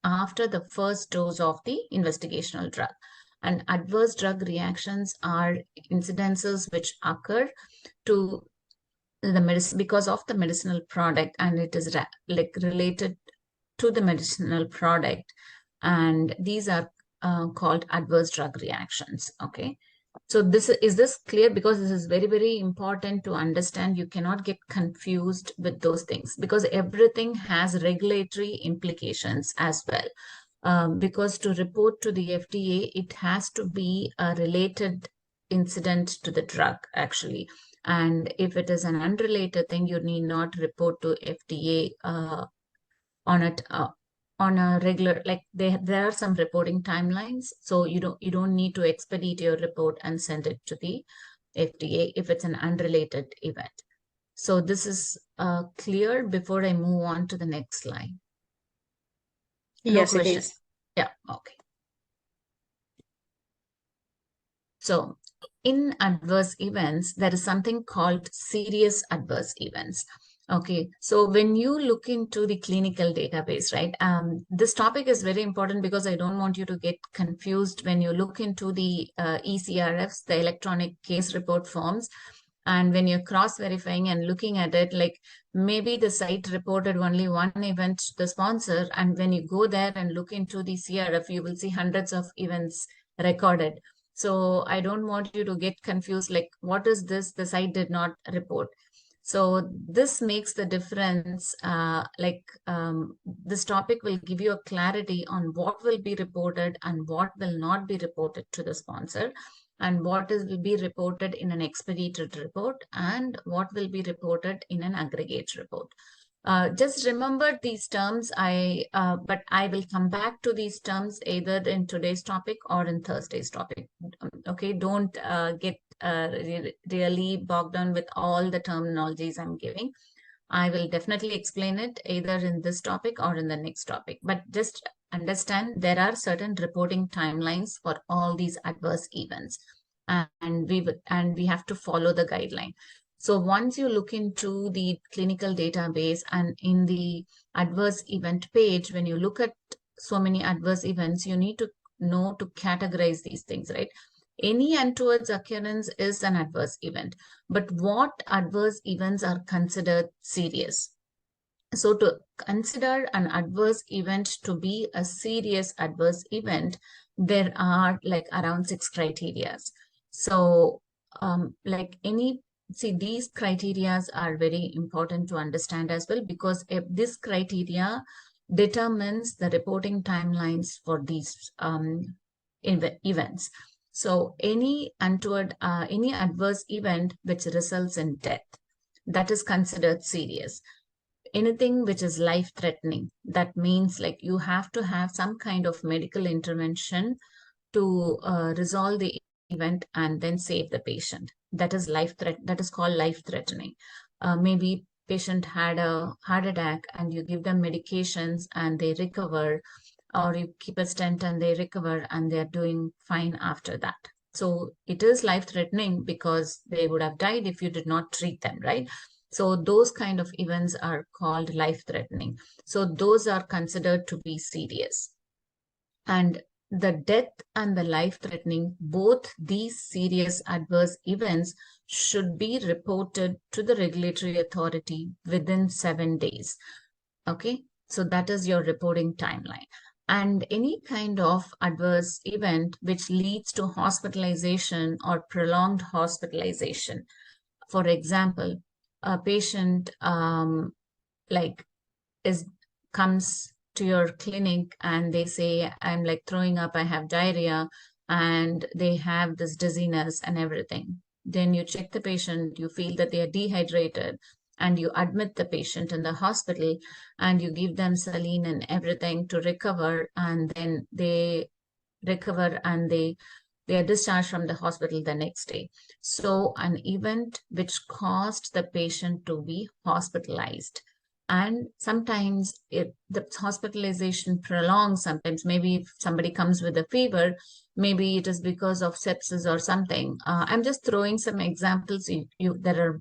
after the first dose of the investigational drug. And adverse drug reactions are incidences which occur to the medicine because of the medicinal product, and it is like related to the medicinal product, and these are called adverse drug reactions. Okay, so is this clear? Because this is very, very important to understand. You cannot get confused with those things, because everything has regulatory implications as well. Because to report to the FDA, it has to be a related incident to the drug, actually. And if it is an unrelated thing, you need not report to FDA on it on a regular, like there are some reporting timelines. So you don't need to expedite your report and send it to the FDA if it's an unrelated event. So this is clear before I move on to the next slide. No Yes, question. it is. Yeah, okay. So in adverse events, there is something called serious adverse events. Okay, so when you look into the clinical database, right, this topic is very important because I don't want you to get confused when you look into the ECRFs, the electronic case report forms. And when you're cross-verifying and looking at it, like maybe the site reported only one event to the sponsor, and when you go there and look into the CRF, you will see hundreds of events recorded. So I don't want you to get confused, like, what is this? The site did not report. So this makes the difference. This topic will give you a clarity on what will be reported and what will not be reported to the sponsor, and what will be reported in an expedited report and what will be reported in an aggregate report. Just remember these terms, but I will come back to these terms either in today's topic or in Thursday's topic. Okay, don't get really bogged down with all the terminologies I'm giving. I will definitely explain it either in this topic or in the next topic. But just understand there are certain reporting timelines for all these adverse events, and we have to follow the guideline. So once you look into the clinical database and in the adverse event page, when you look at so many adverse events, you need to know to categorize these things, right? Any untoward occurrence is an adverse event, but what adverse events are considered serious? So to consider an adverse event to be a serious adverse event, there are like around 6 criteria. So these criteria are very important to understand as well, because if this criteria determines the reporting timelines for these events. So any untoward, any adverse event which results in death, that is considered serious. Anything which is life-threatening, that means like you have to have some kind of medical intervention to resolve the event and then save the patient. That is that is called life-threatening. Maybe patient had a heart attack and you give them medications and they recover, or you keep a stent and they recover and they're doing fine after that. So it is life-threatening because they would have died if you did not treat them, right? So those kind of events are called life-threatening. So those are considered to be serious. And the death and the life-threatening, both these serious adverse events should be reported to the regulatory authority within 7 days. Okay, so that is your reporting timeline. And any kind of adverse event which leads to hospitalization or prolonged hospitalization. For example, a patient comes to your clinic and they say, I'm like throwing up, I have diarrhea, and they have this dizziness and everything. Then you check the patient, you feel that they are dehydrated, and you admit the patient in the hospital and you give them saline and everything to recover, and then they recover and they are discharged from the hospital the next day. So an event which caused the patient to be hospitalized. And sometimes the hospitalization prolongs. Sometimes maybe if somebody comes with a fever, maybe it is because of sepsis or something. I'm just throwing some examples. There are